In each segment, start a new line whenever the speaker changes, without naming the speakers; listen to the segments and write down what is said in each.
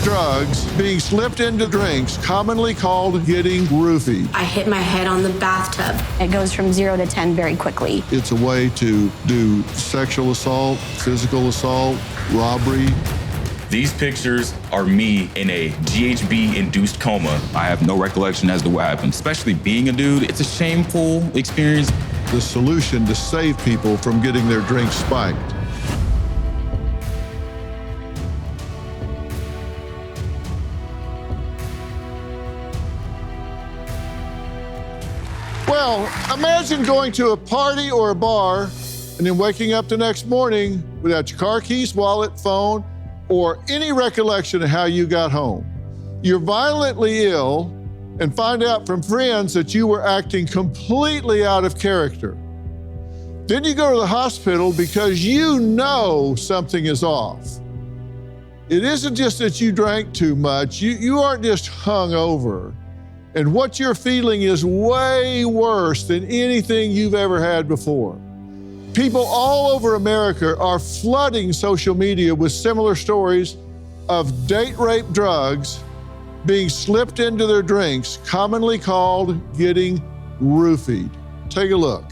drugs being slipped into drinks, commonly called getting roofied.
I hit my head on the bathtub.
It goes from 0 to 10 very quickly.
It's a way to do sexual assault, physical assault, robbery.
These pictures are me in a GHB-induced coma. I have no recollection as to what happened. Especially being a dude, it's a shameful experience.
The solution to save people from getting their drinks spiked. Well, imagine going to a party or a bar and then waking up the next morning without your car keys, wallet, phone, or any recollection of how you got home. You're violently ill and find out from friends that you were acting completely out of character. Then you go to the hospital because you know something is off. It isn't just that you drank too much, you aren't just hungover. And what you're feeling is way worse than anything you've ever had before. People all over America are flooding social media with similar stories of date rape drugs being slipped into their drinks, commonly called getting roofied. Take a look.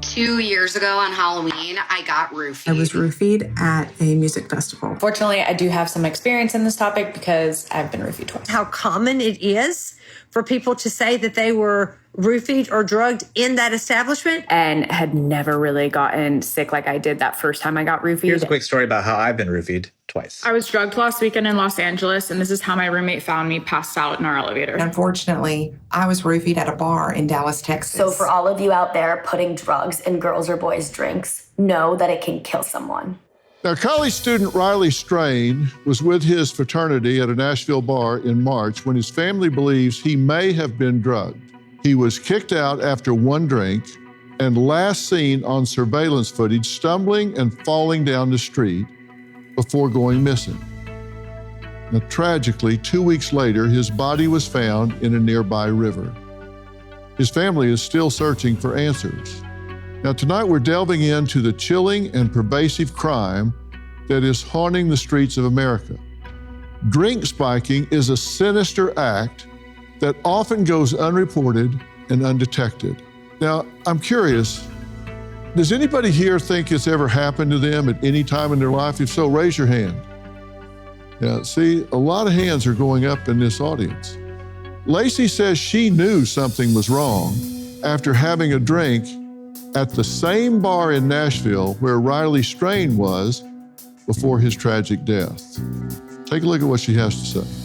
2 years ago on Halloween, I got roofied.
I was roofied at a music festival.
Fortunately, I do have some experience in this topic because I've been roofied twice.
How common it is for people to say that they were roofied or drugged in that establishment.
And had never really gotten sick like I did that first time I got roofied.
Here's a quick story about how I've been roofied twice.
I was drugged last weekend in Los Angeles, and this is how my roommate found me passed out in our elevator.
Unfortunately, I was roofied at a bar in Dallas, Texas.
So for all of you out there putting drugs in girls' or boys' drinks, know that it can kill someone.
Now, college student Riley Strain was with his fraternity at a Nashville bar in March when his family believes he may have been drugged. He was kicked out after one drink and last seen on surveillance footage stumbling and falling down the street before going missing. Now, tragically, 2 weeks later, his body was found in a nearby river. His family is still searching for answers. Now, tonight we're delving into the chilling and pervasive crime that is haunting the streets of America. Drink spiking is a sinister act that often goes unreported and undetected. Now, I'm curious, does anybody here think it's ever happened to them at any time in their life? If so, raise your hand. Yeah, see, a lot of hands are going up in this audience. Lacey says she knew something was wrong after having a drink at the same bar in Nashville where Riley Strain was before his tragic death. Take a look at what she has to say.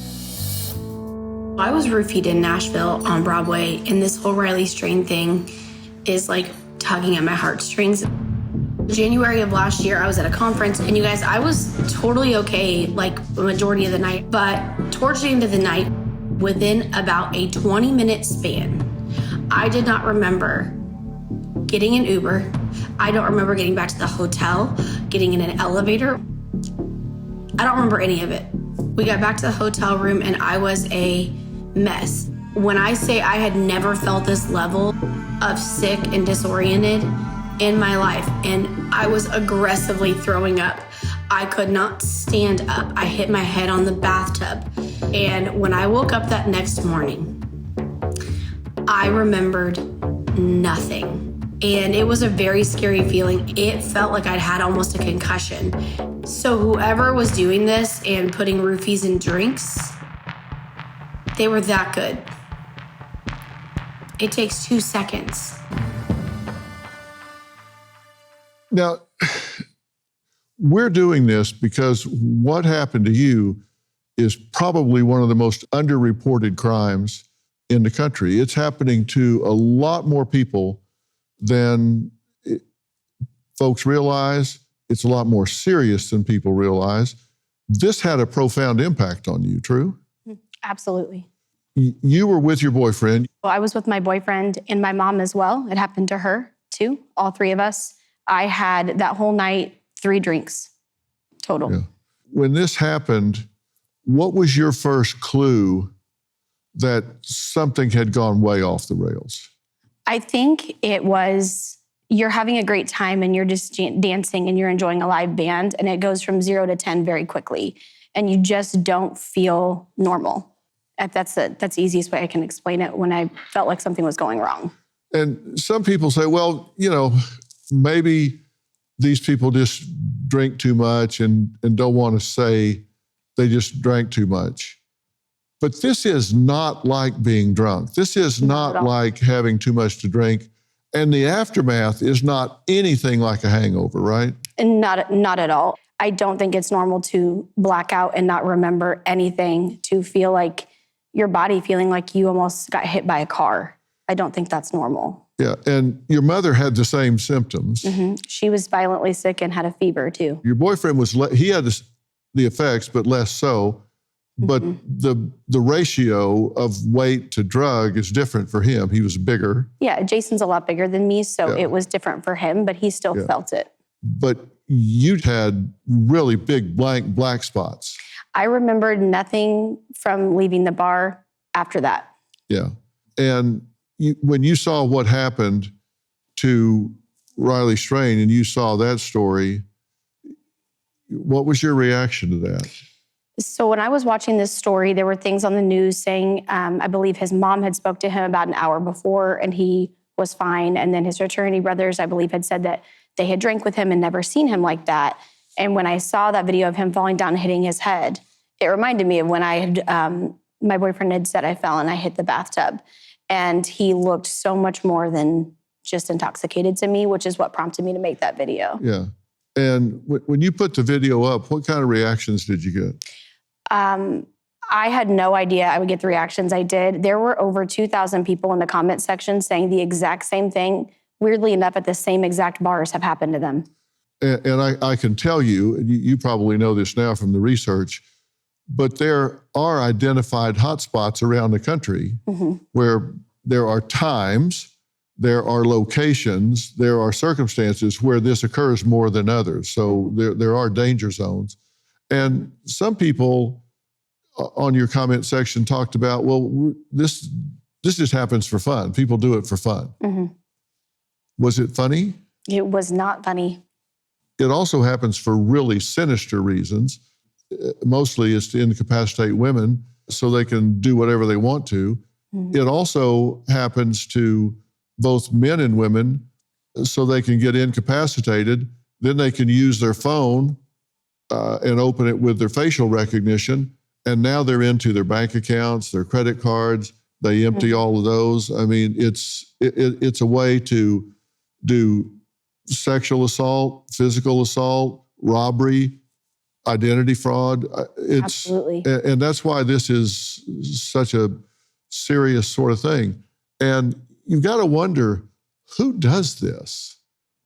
I was roofied in Nashville on Broadway, and this whole Riley Strain thing is like tugging at my heartstrings. January of last year, I was at a conference, and you guys, I was totally okay, like the majority of the night, but towards the end of the night, within about a 20-minute span, I did not remember getting an Uber. I don't remember getting back to the hotel, getting in an elevator. I don't remember any of it. We got back to the hotel room and I was a mess. When I say I had never felt this level of sick and disoriented in my life, and I was aggressively throwing up. I could not stand up. I hit my head on the bathtub. And when I woke up that next morning, I remembered nothing. And it was a very scary feeling. It felt like I'd had almost a concussion. So whoever was doing this and putting roofies in drinks, they were that good. It takes 2 seconds.
Now, we're doing this because what happened to you is probably one of the most underreported crimes in the country. It's happening to a lot more people than folks realize. It's a lot more serious than people realize. This had a profound impact on you, true?
Absolutely.
You were with your boyfriend.
Well, I was with my boyfriend and my mom as well. It happened to her too, all three of us. I had that whole night 3 drinks total.
Yeah. When this happened, what was your first clue that something had gone way off the rails?
I think it was you're having a great time and you're just dancing and you're enjoying a live band, and it goes from 0 to 10 very quickly. and you just don't feel normal. That's the easiest way I can explain it, when I felt like something was going wrong.
And some people say, well, maybe these people just drink too much and don't want to say they just drank too much. But this is not like being drunk. This is not like having too much to drink. And the aftermath is not anything like a hangover, right?
And not at all. I don't think it's normal to black out and not remember anything, to feel like your body feeling like you almost got hit by a car. I don't think that's normal.
Yeah, and your mother had the same symptoms.
Mm-hmm. She was violently sick and had a fever too.
Your boyfriend he had the effects, but less so. But the ratio of weight to drug is different for him. He was bigger.
Yeah, Jason's a lot bigger than me, so it was different for him, but he still felt it.
But you had really big black spots.
I remembered nothing from leaving the bar after that.
Yeah. And when you saw what happened to Riley Strain and you saw that story, what was your reaction to that?
So when I was watching this story, there were things on the news saying, I believe his mom had spoke to him about an hour before and he was fine. And then his fraternity brothers, I believe, had said that they had drank with him and never seen him like that. And when I saw that video of him falling down and hitting his head, it reminded me of when I had, my boyfriend had said I fell and I hit the bathtub. And he looked so much more than just intoxicated to me, which is what prompted me to make that video.
Yeah. And when you put the video up, what kind of reactions did you get?
I had no idea I would get the reactions I did. There were over 2,000 people in the comment section saying the exact same thing. Weirdly enough, at the same exact bars have happened to them.
And I can tell you, and you probably know this now from the research, but there are identified hotspots around the country where there are times, there are locations, there are circumstances where this occurs more than others. So there are danger zones. And some people on your comment section talked about, well, this just happens for fun. People do it for fun. Was it funny?
It was not funny.
It also happens for really sinister reasons. Mostly it's to incapacitate women so they can do whatever they want to. It also happens to both men and women so they can get incapacitated. Then they can use their phone and open it with their facial recognition. And now they're into their bank accounts, their credit cards. They empty all of those. I mean, it's a way to do sexual assault, physical assault, robbery, identity fraud.
Absolutely.
And that's why this is such a serious sort of thing. And you've got to wonder, who does this?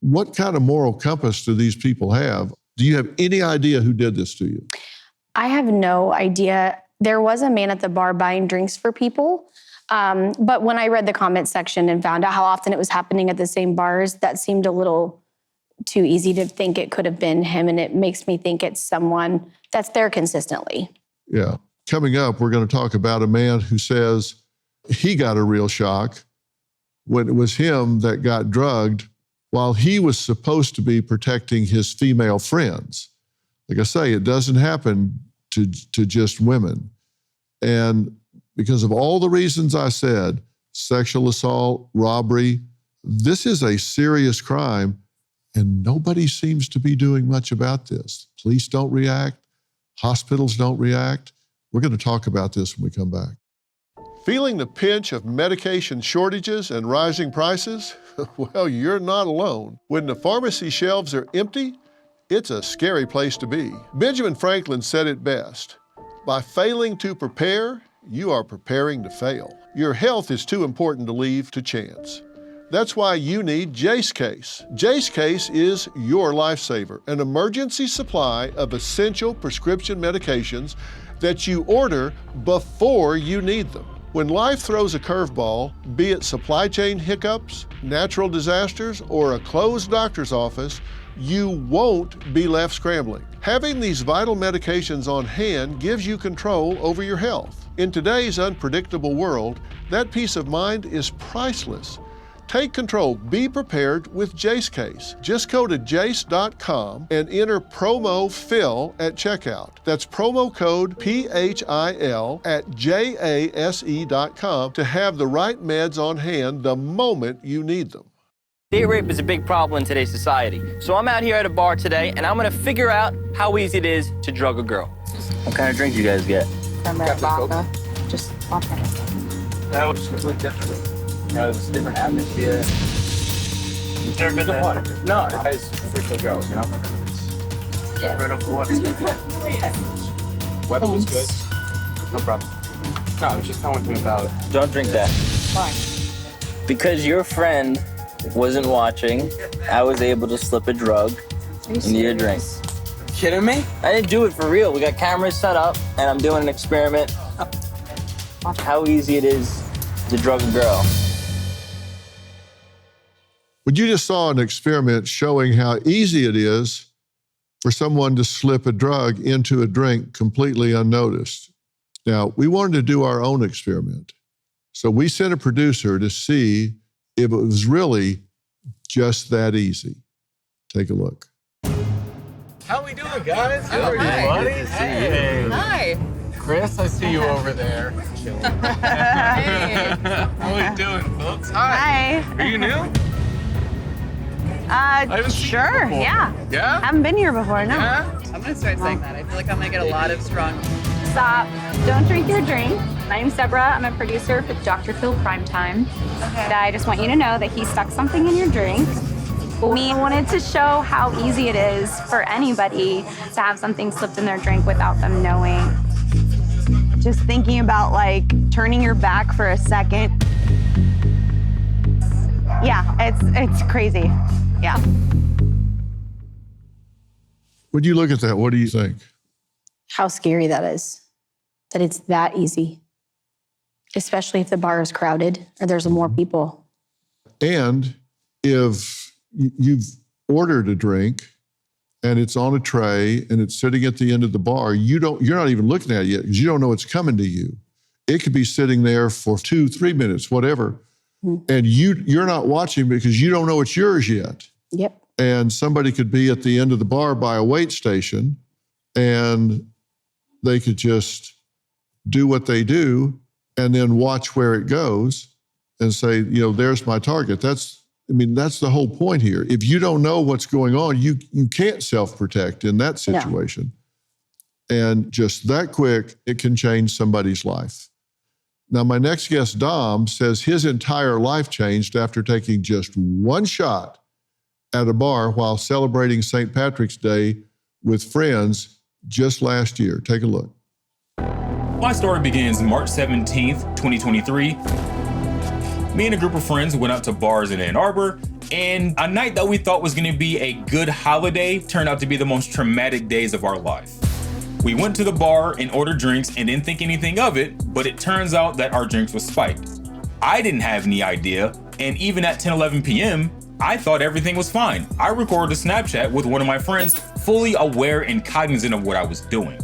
What kind of moral compass do these people have? Do you have any idea who did this to you?
I have no idea. There was a man at the bar buying drinks for people. But when I read the comment section and found out how often it was happening at the same bars, that seemed a little too easy to think it could have been him. And it makes me think it's someone that's there consistently.
Yeah. Coming up, we're going to talk about a man who says he got a real shock when it was him that got drugged while he was supposed to be protecting his female friends. Like I say, it doesn't happen to just women. And because of all the reasons I said, sexual assault, robbery, this is a serious crime, and nobody seems to be doing much about this. Police don't react. Hospitals don't react. We're going to talk about this when we come back. Feeling the pinch of medication shortages and rising prices? Well, you're not alone. When the pharmacy shelves are empty, it's a scary place to be. Benjamin Franklin said it best. By failing to prepare, you are preparing to fail. Your health is too important to leave to chance. That's why you need Jace Case. Jace Case is your lifesaver, an emergency supply of essential prescription medications that you order before you need them. When life throws a curveball, be it supply chain hiccups, natural disasters, or a closed doctor's office, you won't be left scrambling. Having these vital medications on hand gives you control over your health. In today's unpredictable world, that peace of mind is priceless. Take control. Be prepared with Jace Case. Just go to jace.com and enter promo PHIL at checkout. That's promo code PHIL at JASE.com to have the right meds on hand the moment you need them.
Date rape is a big problem in today's society. So I'm out here at a bar today, and I'm gonna figure out how easy it is to drug a girl. What kind of drink do you guys get?
Vodka. Just vodka.
That was completely different. It's a different atmosphere. You've never been to water? No, it's freaking girls, you know? Yeah. Weather was good. No problem. No, I was just telling him about... Don't drink that.
Why?
Because your friend wasn't watching, I was able to slip a drug into your drink.
Kidding me?
I didn't do it for real. We got cameras set up, and I'm doing an experiment. How easy it is to drug a girl.
But you just saw an experiment showing how easy it is for someone to slip a drug into a drink completely unnoticed. Now, we wanted to do our own experiment. So we sent a producer to see if it was really just that easy. Take a look.
How we doing, guys? How are you,
Hi.
buddy?
Good to see
Hey.
you. Hi.
Chris, I see you over there.
Hey.
How are you doing, folks? Hi. Are you new? I haven't seen you
Sure,
before.
yeah.
Yeah?
Haven't been here before, no.
Yeah?
I'm gonna start saying that. I feel like I'm gonna get a lot of strong.
Stop. Don't drink your drink. My name's Deborah. I'm a producer for Dr. Phil Primetime. And I just want you to know that he stuck something in your drink. We wanted to show how easy it is for anybody to have something slipped in their drink without them knowing.
Just thinking about like turning your back for a second. Yeah, it's crazy. Yeah.
When you look at that, what do you think?
How scary that is, that it's that easy, especially if the bar is crowded or there's more people.
And if you've ordered a drink and it's on a tray and it's sitting at the end of the bar, you're not even looking at it yet because you don't know it's coming to you. It could be sitting there for 2-3 minutes, whatever. And you're not watching because you don't know it's yours yet.
Yep.
And somebody could be at the end of the bar by a wait station and they could just do what they do and then watch where it goes and say, there's my target. That's the whole point here. If you don't know what's going on, you can't self-protect in that situation. No. And just that quick, it can change somebody's life. Now, my next guest, Dom, says his entire life changed after taking just one shot at a bar while celebrating St. Patrick's Day with friends just last year. Take a look.
My story begins March 17th, 2023. Me and a group of friends went out to bars in Ann Arbor, and a night that we thought was gonna be a good holiday turned out to be the most traumatic days of our life. We went to the bar and ordered drinks and didn't think anything of it, but it turns out that our drinks was spiked. I didn't have any idea, and even at 10-11 p.m., I thought everything was fine. I recorded a Snapchat with one of my friends, fully aware and cognizant of what I was doing.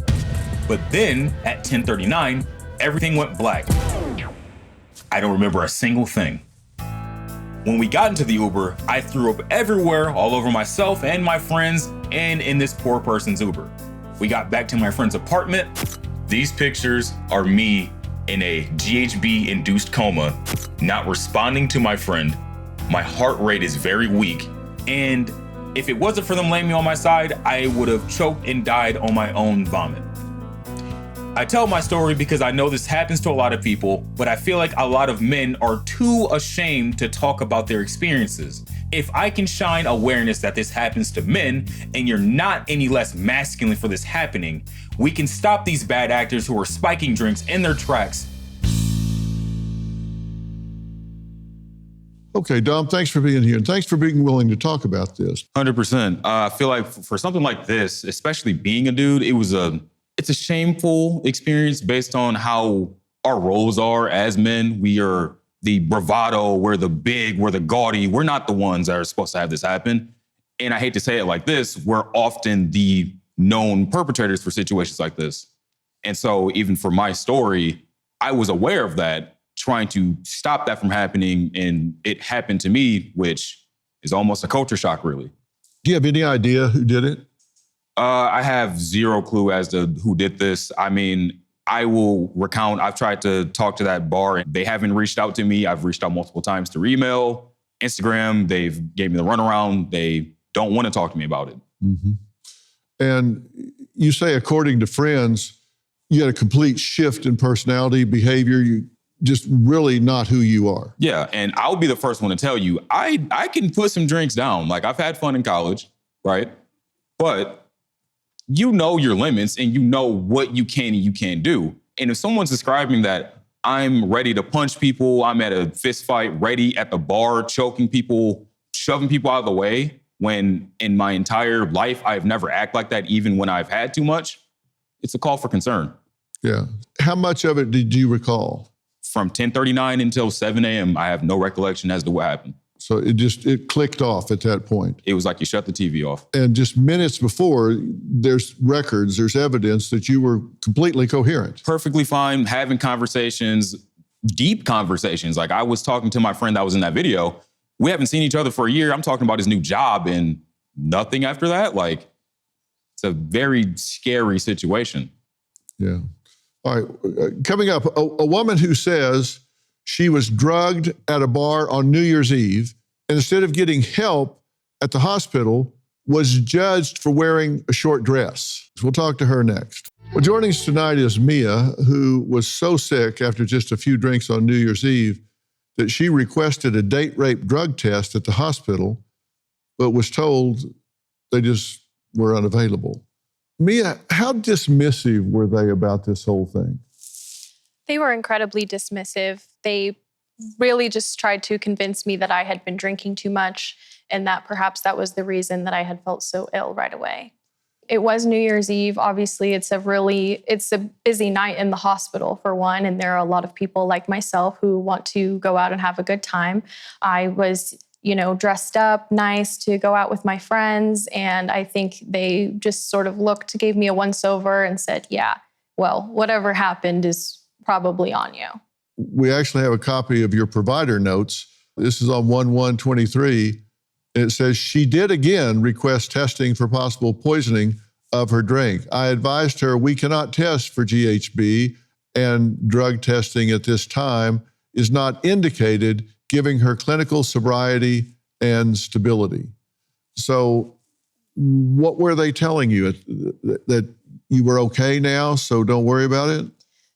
But then, at 10:39, everything went black. I don't remember a single thing. When we got into the Uber, I threw up everywhere, all over myself and my friends, and in this poor person's Uber. We got back to my friend's apartment. These pictures are me in a GHB-induced coma, not responding to my friend. My heart rate is very weak, and if it wasn't for them laying me on my side, I would have choked and died on my own vomit. I tell my story because I know this happens to a lot of people, but I feel like a lot of men are too ashamed to talk about their experiences. If I can shine awareness that this happens to men, and you're not any less masculine for this happening, we can stop these bad actors who are spiking drinks in their tracks.
Okay, Dom, thanks for being here, and thanks for being willing to talk about this.
100%. I feel like for something like this, especially being a dude, it's a shameful experience based on how our roles are as men. We are the bravado, we're the big, we're the gaudy. We're not the ones that are supposed to have this happen. And I hate to say it like this, we're often the known perpetrators for situations like this. And so even for my story, I was aware of that trying to stop that from happening. And it happened to me, which is almost a culture shock, really.
Do you have any idea who did it?
I have zero clue as to who did this. I mean, I will recount, I've tried to talk to that bar and they haven't reached out to me. I've reached out multiple times through email, Instagram. They've gave me the runaround. They don't want to talk to me about it.
Mm-hmm. And you say, according to friends, you had a complete shift in personality, behavior. You just really not who you are.
Yeah, and I'll be the first one to tell you, I can put some drinks down. Like, I've had fun in college, right? But you know your limits and you know what you can and you can't do. And if someone's describing that I'm ready to punch people, I'm at a fist fight, ready at the bar, choking people, shoving people out of the way, when in my entire life, I've never acted like that, even when I've had too much, it's a call for concern.
Yeah. How much of it did you recall?
From 10:39 until 7 a.m., I have no recollection as to what happened.
So it clicked off at that point.
It was like you shut the TV off.
And just minutes before, there's records, there's evidence that you were completely coherent.
Perfectly fine, having conversations, deep conversations. Like, I was talking to my friend that was in that video. We haven't seen each other for a year. I'm talking about his new job and nothing after that. Like, it's a very scary situation.
Yeah. All right. Coming up, a woman who says she was drugged at a bar on New Year's Eve, and instead of getting help at the hospital, was judged for wearing a short dress. So we'll talk to her next. Well, joining us tonight is Mia, who was so sick after just a few drinks on New Year's Eve that she requested a date rape drug test at the hospital, but was told they just were unavailable. Mia, how dismissive were they about this whole thing?
They were incredibly dismissive. They really just tried to convince me that I had been drinking too much and that perhaps that was the reason that I had felt so ill right away. It was New Year's Eve. Obviously, it's a busy night in the hospital, for one, and there are a lot of people like myself who want to go out and have a good time. I was, dressed up nice to go out with my friends, and I think they just sort of gave me a once-over and said, yeah, well, whatever happened is probably on you.
We actually have a copy of your provider notes. This is on 1/1/23. It says, she did again request testing for possible poisoning of her drink. I advised her we cannot test for GHB and drug testing at this time is not indicated, giving her clinical sobriety and stability. So what were they telling you? That you were okay now, so don't worry about it?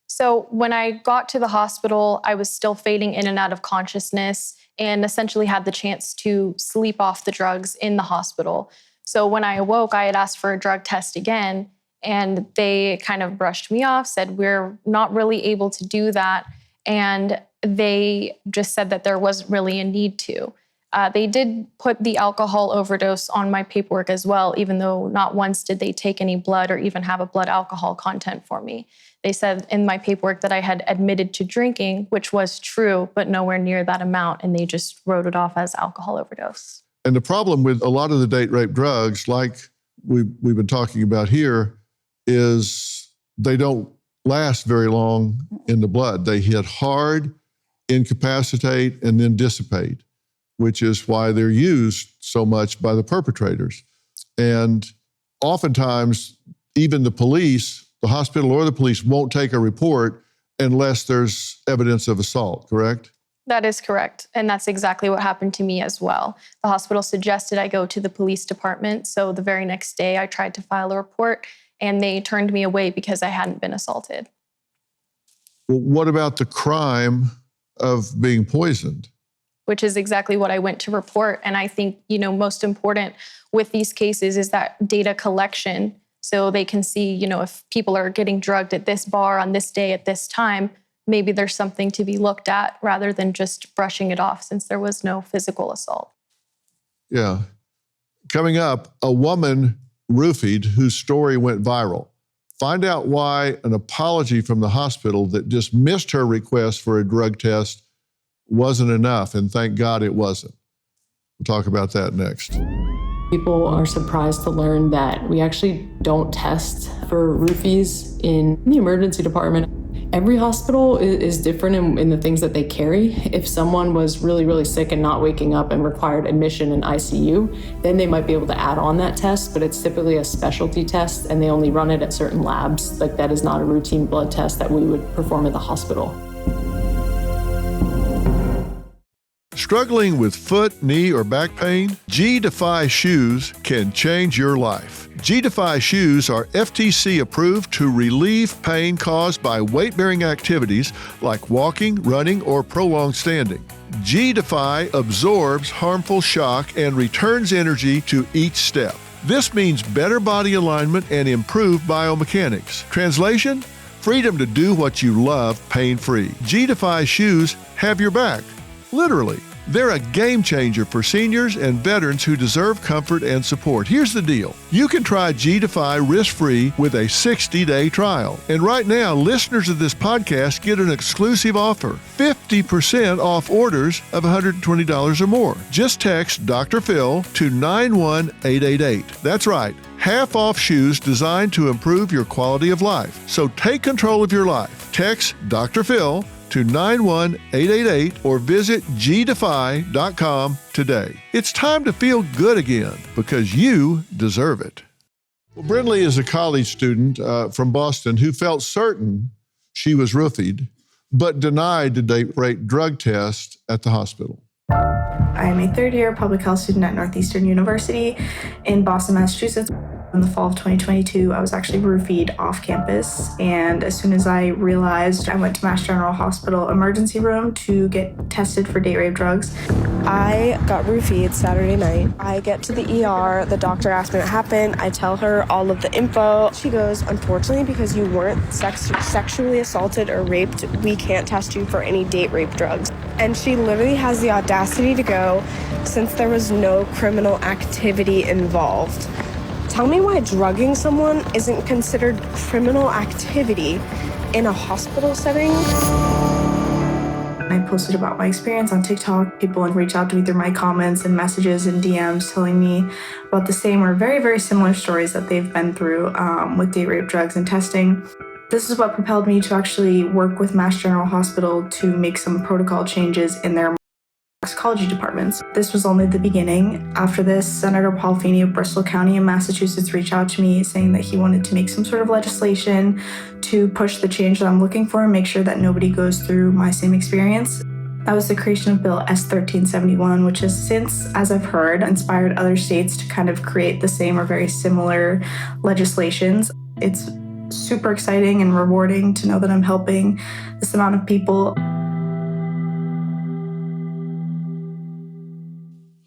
So when I got to the hospital, I was still fading in and out of consciousness and essentially had the chance to sleep off the drugs in the hospital. So when I awoke, I had asked for a drug test again, and they kind of brushed me off, said, we're not really able to do that. And they just said that there wasn't really a need to. They did put the alcohol overdose on my paperwork as well, even though not once did they take any blood or even have a blood alcohol content for me. They said in my paperwork that I had admitted to drinking, which was true, but nowhere near that amount, and they just wrote it off as alcohol overdose.
And the problem with a lot of the date rape drugs, like we've been talking about here, is they don't last very long in the blood. They hit hard, incapacitate, and then dissipate, which is why they're used so much by the perpetrators. And oftentimes, even the police, the hospital or the police, won't take a report unless there's evidence of assault, correct?
That is correct. And that's exactly what happened to me as well. The hospital suggested I go to the police department. So the very next day I tried to file a report and they turned me away because I hadn't been assaulted.
Well, what about the crime of being poisoned?
Which is exactly what I went to report. And I think, most important with these cases is that data collection. So they can see, if people are getting drugged at this bar on this day at this time, maybe there's something to be looked at rather than just brushing it off since there was no physical assault.
Yeah. Coming up, a woman roofied whose story went viral. Find out why an apology from the hospital that dismissed her request for a drug test wasn't enough, and thank God it wasn't. We'll talk about that next.
People are surprised to learn that we actually don't test for roofies in the emergency department. Every hospital is different in the things that they carry. If someone was really, really sick and not waking up and required admission in ICU, then they might be able to add on that test, but it's typically a specialty test and they only run it at certain labs. Like that is not a routine blood test that we would perform at the hospital.
Struggling with foot, knee, or back pain? G-Defy shoes can change your life. G-Defy shoes are FTC approved to relieve pain caused by weight-bearing activities like walking, running, or prolonged standing. G-Defy absorbs harmful shock and returns energy to each step. This means better body alignment and improved biomechanics. Translation? Freedom to do what you love pain-free. G-Defy shoes have your back. Literally. They're a game changer for seniors and veterans who deserve comfort and support. Here's the deal. You can try G-Defy risk-free with a 60-day trial. And right now, listeners of this podcast get an exclusive offer. 50% off orders of $120 or more. Just text Dr. Phil to 91888. That's right. Half off shoes designed to improve your quality of life. So take control of your life. Text Dr. Phil to 91888 or visit gdefy.com today. It's time to feel good again because you deserve it. Well, Brindley is a college student from Boston who felt certain she was roofied, but denied the date rape drug test at the hospital.
I'm a third-year public health student at Northeastern University in Boston, Massachusetts. In the fall of 2022, I was actually roofied off campus, and as soon as I realized, I went to Mass General Hospital emergency room to get tested for date rape drugs.
I got roofied Saturday night. I get to the ER, the doctor asks me what happened, I tell her all of the info. She goes, unfortunately, because you weren't sexually assaulted or raped, we can't test you for any date rape drugs. And she literally has the audacity to go, since there was no criminal activity involved. Tell me why drugging someone isn't considered criminal activity in a hospital setting.
I posted about my experience on TikTok. People would reach out to me through my comments and messages and DMs telling me about the same or very, very similar stories that they've been through with date rape drugs and testing. This is what propelled me to actually work with Mass General Hospital to make some protocol changes in their toxicology departments. This was only the beginning. After this, Senator Paul Feeney of Bristol County in Massachusetts reached out to me saying that he wanted to make some sort of legislation to push the change that I'm looking for and make sure that nobody goes through my same experience. That was the creation of Bill S-1371, which has since, as I've heard, inspired other states to kind of create the same or very similar legislations. It's super exciting and rewarding to know that I'm helping this amount of people.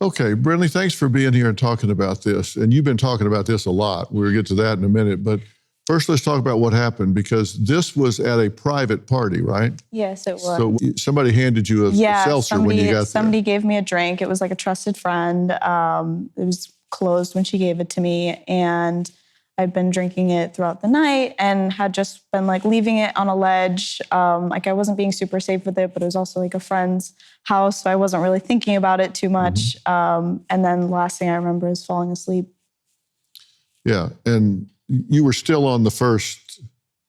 Okay, Brindley, thanks for being here and talking about this. And you've been talking about this a lot. We'll get to that in a minute. But first, let's talk about what happened, because this was at a private party, right?
Yes, it was.
So somebody handed you a seltzer when you got there.
Somebody gave me a drink. It was like a trusted friend. It was closed when she gave it to me. And I'd been drinking it throughout the night and had just been like leaving it on a ledge. Like I wasn't being super safe with it, but it was also like a friend's house. So I wasn't really thinking about it too much. And then last thing I remember is falling asleep.
Yeah. And you were still on the first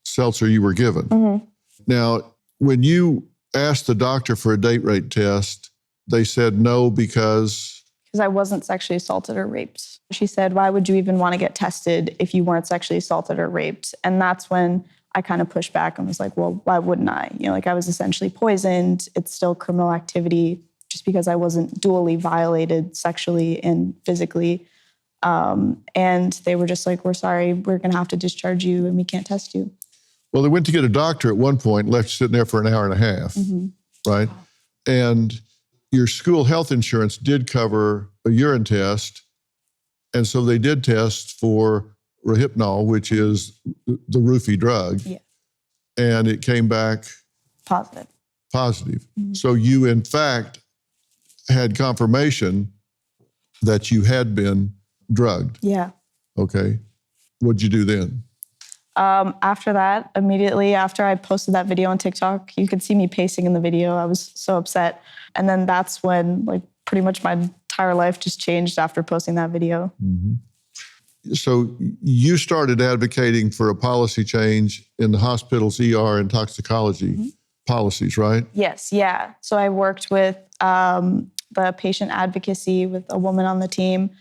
seltzer you were given. Now, when you asked the doctor for a date rape test, they said no because
I wasn't sexually assaulted or raped. She said, why would you even want to get tested if you weren't sexually assaulted or raped? And that's when I kind of pushed back and was like, well, why wouldn't I? You know, like I was essentially poisoned. It's still criminal activity just because I wasn't dually violated sexually and physically. And they were just like, we're sorry, we're going to have to discharge you and we can't test you.
Well, they went to get a doctor at one point, left you sitting there for an hour and a half, right? And your school health insurance did cover a urine test. And so they did test for Rohypnol, which is the roofie drug.
Yeah.
And it came back positive. So you, in fact, had confirmation that you had been drugged.
Yeah.
Okay. What'd you do then?
After that, immediately after I posted that video on TikTok, you could see me pacing in the video. I was so upset. And then that's when like pretty much my entire life just changed after posting that video.
So you started advocating for a policy change in the hospital's ER and toxicology policies, right?
Yes, yeah. So I worked with the patient advocacy with a woman on the team.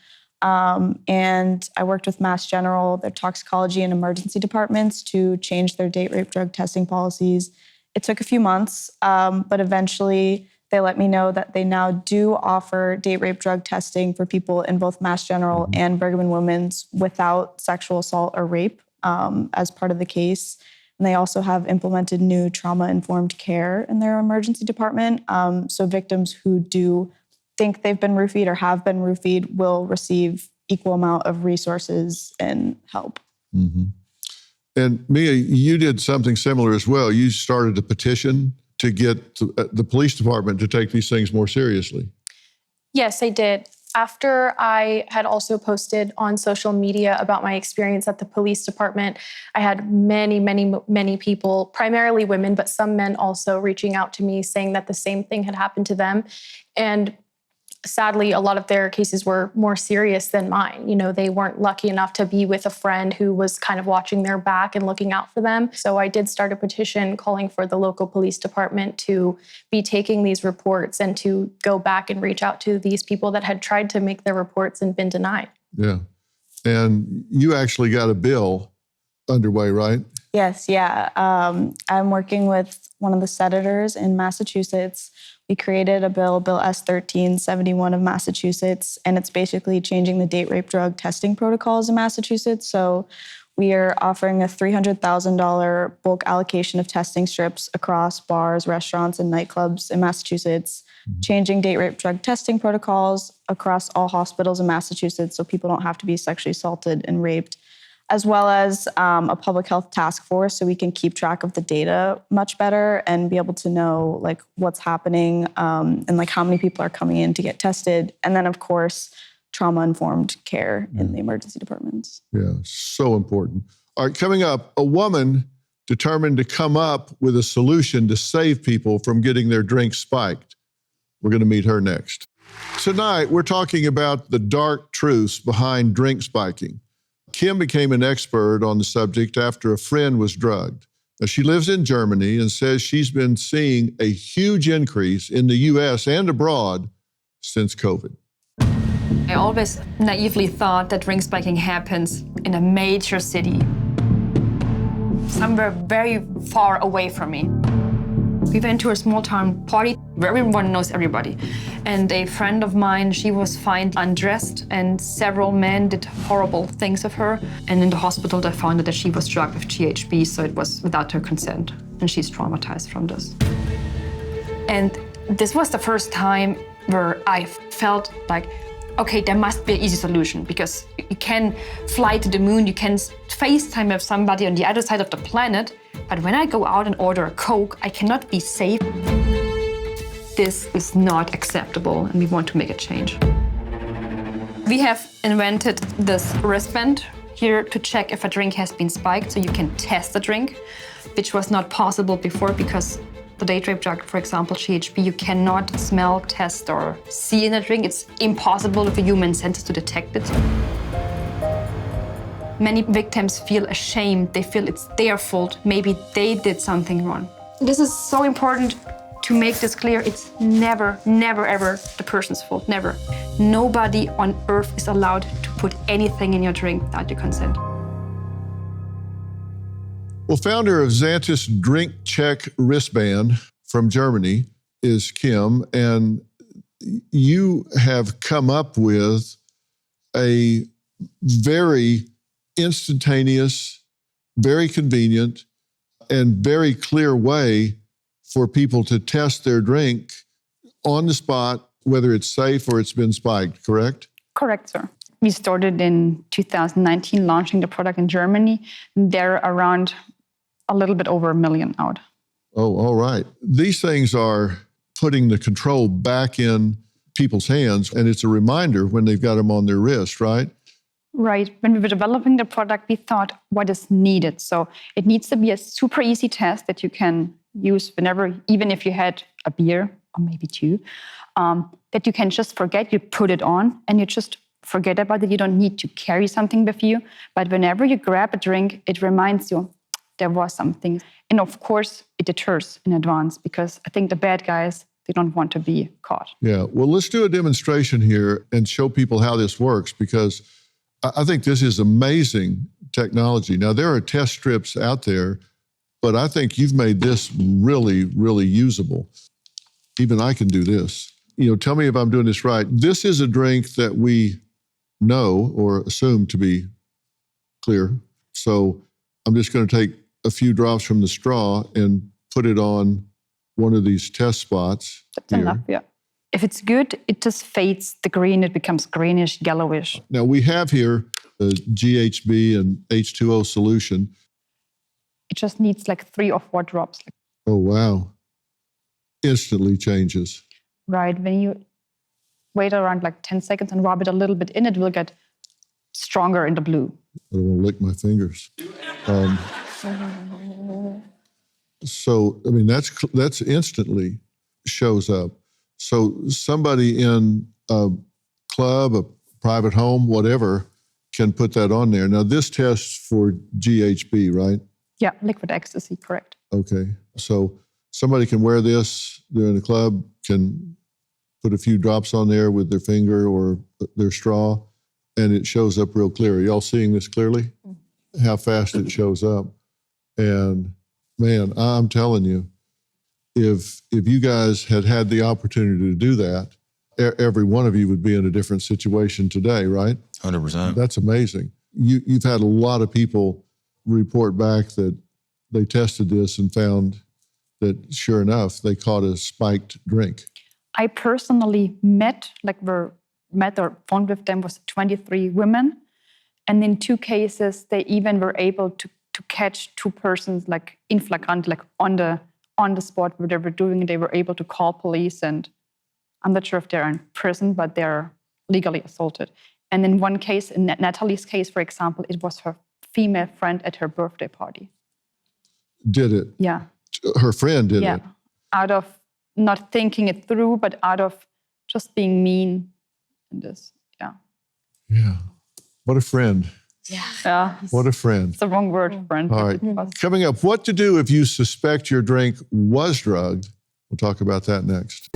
And I worked with Mass General, their toxicology and emergency departments, to change their date rape drug testing policies. It took a few months, but eventually they let me know that they now do offer date rape drug testing for people in both Mass General and Brigham and Women's without sexual assault or rape as part of the case. And they also have implemented new trauma-informed care in their emergency department. So victims who do think they've been roofied or have been roofied will receive equal amount of resources and help.
And Mia, you did something similar as well. You started a petition to get the police department to take these things more seriously.
Yes, I did. After I had also posted on social media about my experience at the police department, I had many people, primarily women, but some men also reaching out to me saying that the same thing had happened to them. And sadly, a lot of their cases were more serious than mine. You know, they weren't lucky enough to be with a friend who was kind of watching their back and looking out for them. So I did start a petition calling for the local police department to be taking these reports and to go back and reach out to these people that had tried to make their reports and been denied.
Yeah. And you actually got a bill underway, right?
Yes, yeah. I'm working with one of the senators in Massachusetts. We created a bill, Bill S-1371 of Massachusetts, and it's basically changing the date rape drug testing protocols in Massachusetts. So we are offering a $300,000 bulk allocation of testing strips across bars, restaurants, and nightclubs in Massachusetts, changing date rape drug testing protocols across all hospitals in Massachusetts so people don't have to be sexually assaulted and raped, as well as a public health task force so we can keep track of the data much better and be able to know like what's happening and like how many people are coming in to get tested. And then of course, trauma-informed care in the emergency departments.
Yeah, so important. All right, coming up, a woman determined to come up with a solution to save people from getting their drinks spiked. We're going to meet her next. Tonight, we're talking about the dark truths behind drink spiking. Kim became an expert on the subject after a friend was drugged. Now, she lives in Germany and says she's been seeing a huge increase in the U.S. and abroad since COVID.
I always naively thought that drink spiking happens in a major city, somewhere very far away from me. We went to a small town party where everyone knows everybody. And a friend of mine, she was found undressed and several men did horrible things of her. And in the hospital, they found that she was drugged with GHB, so it was without her consent. And she's traumatized from this. And this was the first time where I felt like, okay, there must be an easy solution because you can fly to the moon, you can FaceTime with somebody on the other side of the planet, but when I go out and order a Coke, I cannot be safe. This is not acceptable, and we want to make a change. We have invented this wristband here to check if a drink has been spiked, so you can test the drink, which was not possible before because the date rape drug, for example, GHB, you cannot smell, test, or see in a drink. It's impossible with a human senses to detect it. Many victims feel ashamed. They feel it's their fault. Maybe they did something wrong. This is so important to make this clear. It's never, ever the person's fault, never. Nobody on earth is allowed to put anything in your drink without your consent.
Well, founder of Xantis Drink Check wristband from Germany is Kim, and you have come up with a very instantaneous, very convenient, and very clear way for people to test their drink on the spot, whether it's safe or it's been spiked, correct?
Correct, sir. We started in 2019, launching the product in Germany. They're around a little bit over 1 million out.
Oh, all right. These things are putting the control back in people's hands, and it's a reminder when they've got them on their wrist, right?
Right. When we were developing the product, we thought, what is needed? So it needs to be a super easy test that you can use whenever, even if you had a beer or maybe two, that you can just forget, you put it on and you just forget about it. You don't need to carry something with you. But whenever you grab a drink, it reminds you there was something. And of course, it deters in advance because I think the bad guys, they don't want to be caught.
Yeah, well, let's do a demonstration here and show people how this works, because I think this is amazing technology. Now, there are test strips out there, but I think you've made this really, really usable. Even I can do this. Tell me if I'm doing this right. This is a drink that we know or assume to be clear. So I'm just going to take a few drops from the straw and put it on one of these test spots.
That's enough, yeah. If it's good, it just fades the green. It becomes greenish, yellowish.
Now we have here a GHB and H2O solution.
It just needs like 3 or 4 drops.
Oh, wow. Instantly changes.
Right. When you wait around like 10 seconds and rub it a little bit in, it will get stronger in the blue.
I don't want to lick my fingers. So, I mean, that's instantly shows up. So somebody in a club, a private home, whatever, can put that on there. Now, this tests for GHB, right?
Yeah, liquid ecstasy, correct.
Okay. So somebody can wear this, they're in a club, can put a few drops on there with their finger or their straw, and it shows up real clear. Are y'all seeing this clearly? How fast it shows up. And man, I'm telling you, if you guys had the opportunity to do that, every one of you would be in a different situation today, right?
100%.
That's amazing. You've had a lot of people report back that they tested this and found that sure enough, they caught a spiked drink.
I personally met or phoned with them was 23 women. And in 2 cases, they even were able to catch 2 persons like in flagrant, like on the spot where they were doing it. They were able to call police, and I'm not sure if they're in prison, but they're legally assaulted. And in one case, in Natalie's case, for example, it was her female friend at her birthday party.
Did it?
Yeah.
Her friend did it?
Out of not thinking it through, but out of just being mean in this. Yeah.
Yeah. What a friend.
Yeah.
What a friend.
It's the wrong word, friend.
All right. Coming up, what to do if you suspect your drink was drugged. We'll talk about that next.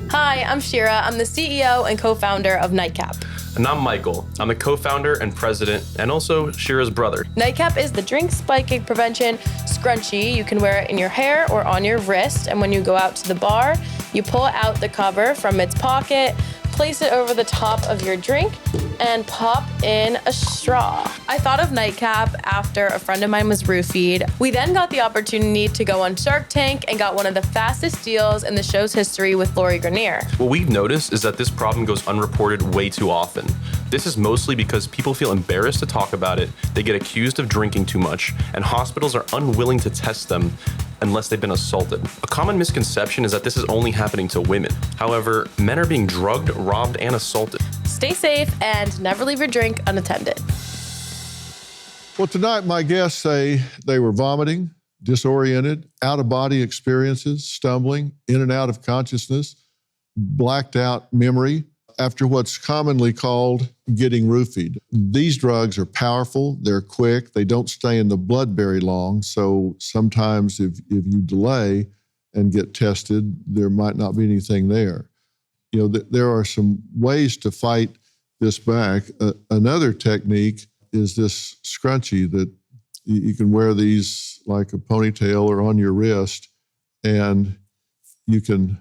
Hi, I'm Shira. I'm the CEO and co-founder of Nightcap.
And I'm Michael. I'm the co-founder and president, and also Shira's brother.
Nightcap is the drink spiking prevention scrunchie. You can wear it in your hair or on your wrist, and when you go out to the bar, you pull out the cover from its pocket, place it over the top of your drink, and pop in a straw. I thought of Nightcap after a friend of mine was roofied. We then got the opportunity to go on Shark Tank and got one of the fastest deals in the show's history with Lori Grenier.
What we've noticed is that this problem goes unreported way too often. This is mostly because people feel embarrassed to talk about it, they get accused of drinking too much, and hospitals are unwilling to test them unless they've been assaulted. A common misconception is that this is only happening to women. However, men are being drugged, robbed, and assaulted.
Stay safe and never leave your drink unattended.
Well, tonight my guests say they were vomiting, disoriented, out-of-body experiences, stumbling, in and out of consciousness, blacked out memory, after what's commonly called getting roofied. These drugs are powerful, they're quick, they don't stay in the blood very long, so sometimes if you delay and get tested, there might not be anything there. There are some ways to fight this back. Another technique is this scrunchie that you can wear these like a ponytail or on your wrist, and you can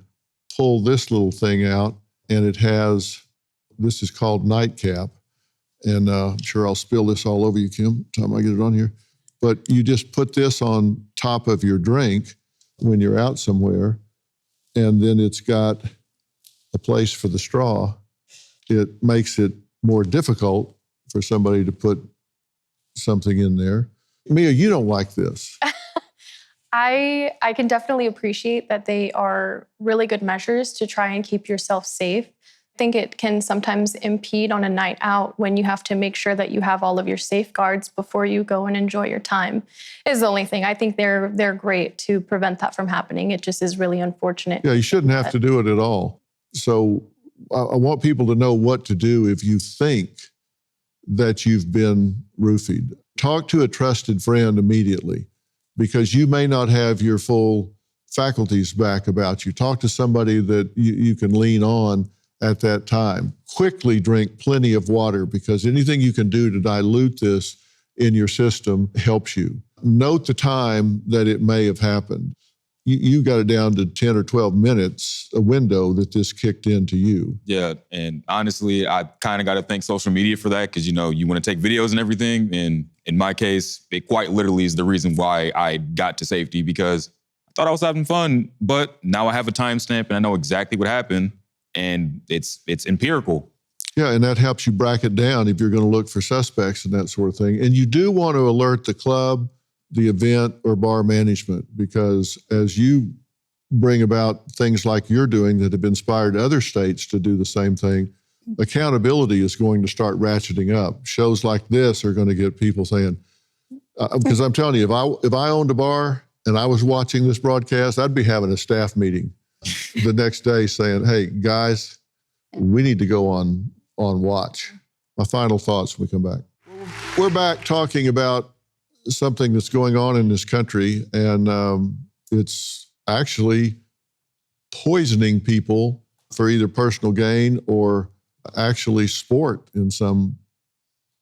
pull this little thing out, and this is called Nightcap. And I'm sure I'll spill this all over you, Kim, time I get it on here. But you just put this on top of your drink when you're out somewhere, and then it's got a place for the straw. It makes it more difficult for somebody to put something in there. Mia, you don't like this.
I can definitely appreciate that they are really good measures to try and keep yourself safe. I think it can sometimes impede on a night out when you have to make sure that you have all of your safeguards before you go and enjoy your time, is the only thing. I think they're great to prevent that from happening. It just is really unfortunate.
Yeah, you shouldn't have to do it at all. So I want people to know what to do if you think that you've been roofied. Talk to a trusted friend immediately, because you may not have your full faculties back about you. Talk to somebody that you can lean on at that time. Quickly drink plenty of water, because anything you can do to dilute this in your system helps you. Note the time that it may have happened. You got it down to 10 or 12 minutes, a window that this kicked into you.
Yeah, and honestly, I kind of got to thank social media for that, because, you know, you want to take videos and everything. And in my case, it quite literally is the reason why I got to safety, because I thought I was having fun, but now I have a timestamp and I know exactly what happened, and it's empirical.
Yeah, and that helps you bracket down if you're going to look for suspects and that sort of thing. And you do want to alert the club, the event, or bar management, because as you bring about things like you're doing that have inspired other states to do the same thing, accountability is going to start ratcheting up. Shows like this are going to get people saying, because I'm telling you, if I owned a bar and I was watching this broadcast, I'd be having a staff meeting the next day saying, hey, guys, we need to go on watch. My final thoughts when we come back. We're back talking about something that's going on in this country, and it's actually poisoning people for either personal gain or actually sport in some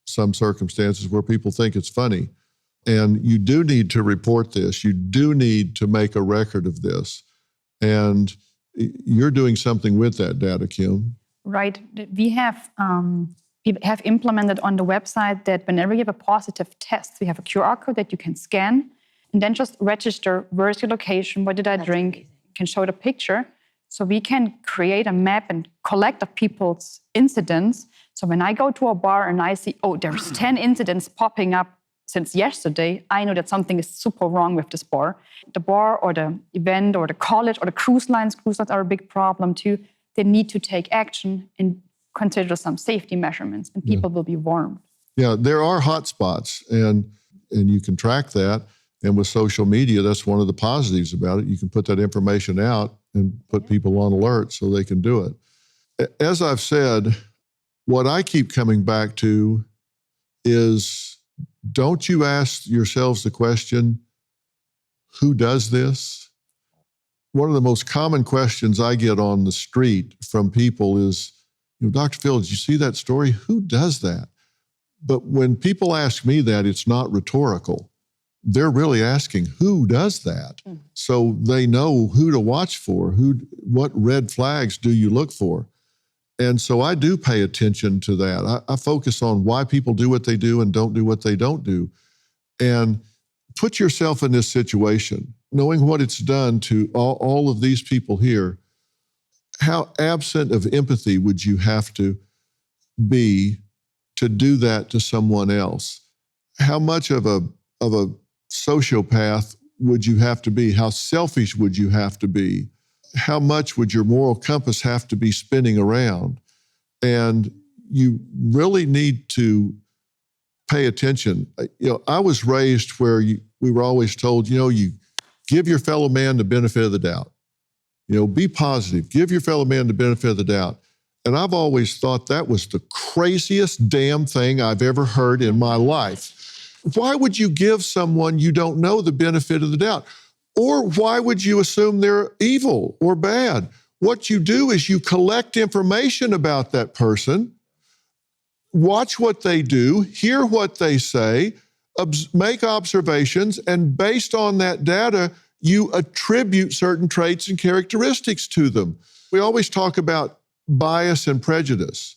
circumstances where people think it's funny. And you do need to report this. You do need to make a record of this. And you're doing something with that data, Kim.
Right. We have implemented on the website that whenever you have a positive test, we have a QR code that you can scan and then just register, where's your location, what did I drink, amazing. Can show the picture. So we can create a map and collect of people's incidents. So when I go to a bar and I see, oh, there's 10 incidents popping up since yesterday, I know that something is super wrong with this bar. The bar or the event or the college or the cruise lines are a big problem too. They need to take action and consider some safety measurements, and people will be warned.
Yeah, there are hot spots, and you can track that. And with social media, that's one of the positives about it. You can put that information out and put people on alert so they can do it. As I've said, what I keep coming back to is, don't you ask yourselves the question, who does this? One of the most common questions I get on the street from people is, Dr. Phil, did you see that story? Who does that? But when people ask me that, it's not rhetorical. They're really asking, who does that? So they know who to watch for, what red flags do you look for? And so I do pay attention to that. I focus on why people do what they do and don't do what they don't do. And put yourself in this situation, knowing what it's done to all of these people here. How absent of empathy would you have to be to do that to someone else? How much of a sociopath would you have to be? How selfish would you have to be? How much would your moral compass have to be spinning around? And you really need to pay attention. I was raised where we were always told, you give your fellow man the benefit of the doubt. Be positive. Give your fellow man the benefit of the doubt. And I've always thought that was the craziest damn thing I've ever heard in my life. Why would you give someone you don't know the benefit of the doubt? Or why would you assume they're evil or bad? What you do is you collect information about that person, watch what they do, hear what they say, make observations, and based on that data, you attribute certain traits and characteristics to them. We always talk about bias and prejudice.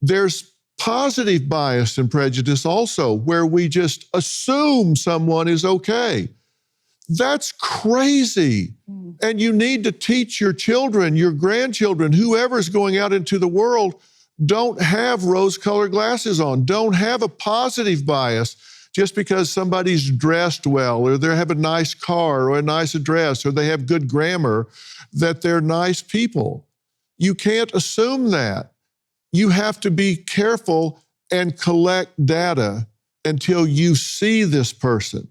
There's positive bias and prejudice also, where we just assume someone is okay. That's crazy. And you need to teach your children, your grandchildren, whoever's going out into the world, don't have rose-colored glasses on. Don't have a positive bias just because somebody's dressed well, or they have a nice car or a nice address, or they have good grammar, that they're nice people. You can't assume that. You have to be careful and collect data until you see this person.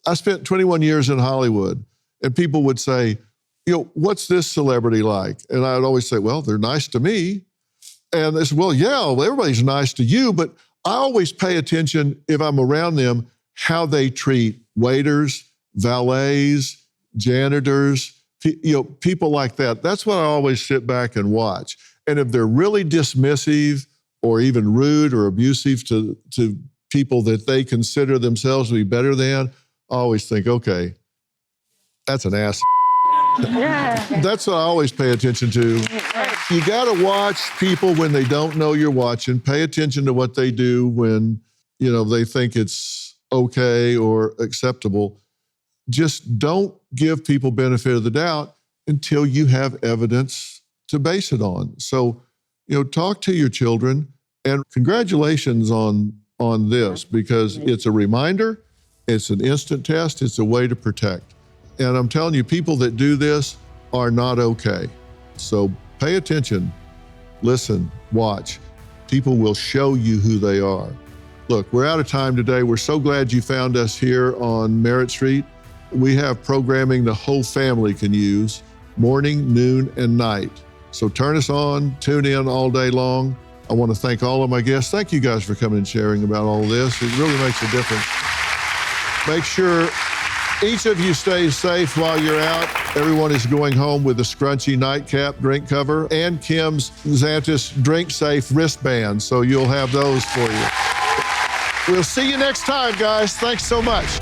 I spent 21 years in Hollywood, and people would say, what's this celebrity like? And I'd always say, well, they're nice to me. And they said, well, yeah, everybody's nice to you, but I always pay attention, if I'm around them, how they treat waiters, valets, janitors, people like that. That's what I always sit back and watch. And if they're really dismissive or even rude or abusive to people that they consider themselves to be better than, I always think, okay, that's an ass. That's what I always pay attention to. You got to watch people when they don't know you're watching. Pay attention to what they do when, they think it's okay or acceptable. Just don't give people benefit of the doubt until you have evidence to base it on. So, talk to your children, and congratulations on this, because it's a reminder, it's an instant test, it's a way to protect. And I'm telling you, people that do this are not okay. So pay attention, listen, watch. People will show you who they are. Look, we're out of time today. We're so glad you found us here on Merritt Street. We have programming the whole family can use, morning, noon, and night. So turn us on, tune in all day long. I want to thank all of my guests. Thank you guys for coming and sharing about all of this. It really makes a difference. Make sure each of you stays safe while you're out. Everyone is going home with a scrunchy nightcap drink cover and Kim's Xantis Drink Safe wristband, so you'll have those for you. We'll see you next time, guys. Thanks so much.